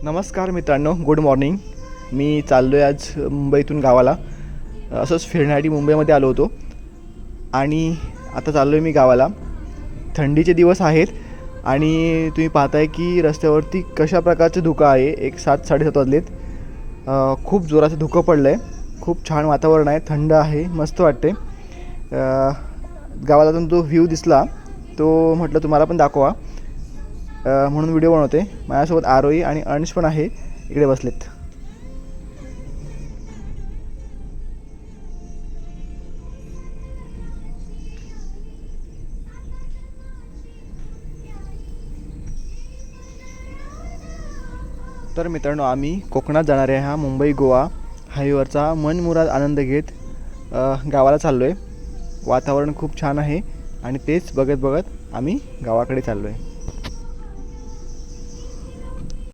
नमस्कार मित्रांनो, good morning. मी चाललो आहे आज मुंबईतून गावाला. असंच फिरण्यासाठी मुंबईमध्ये आलो होतो आणि आता चाललो आहे मी गावाला. थंडीचे दिवस आहेत आणि तुम्ही पाहताय की रस्त्यावरती कशा प्रकारचं धुकं आहे. 7:30 वाजलेत. खूप जोराचं धुकं पडलं आहे. खूप छान वातावरण आहे, थंड आहे, मस्त वाटते. गावाला जो व्ह्यू दिसला तो म्हटलं तुम्हाला पण दाखवा, म्हणून व्हिडिओ बनवते. माझ्यासोबत आरोही आणि अंश पण आहे, इकडे बसलेत. तर मित्रांनो, आम्ही कोकणात जाणारे हा मुंबई गोवा हायवेवरचा मनमुराद आनंद घेत गावाला चाललो आहे. वातावरण खूप छान आहे आणि तेच बघत बघत आम्ही गावाकडे चाललो आहे.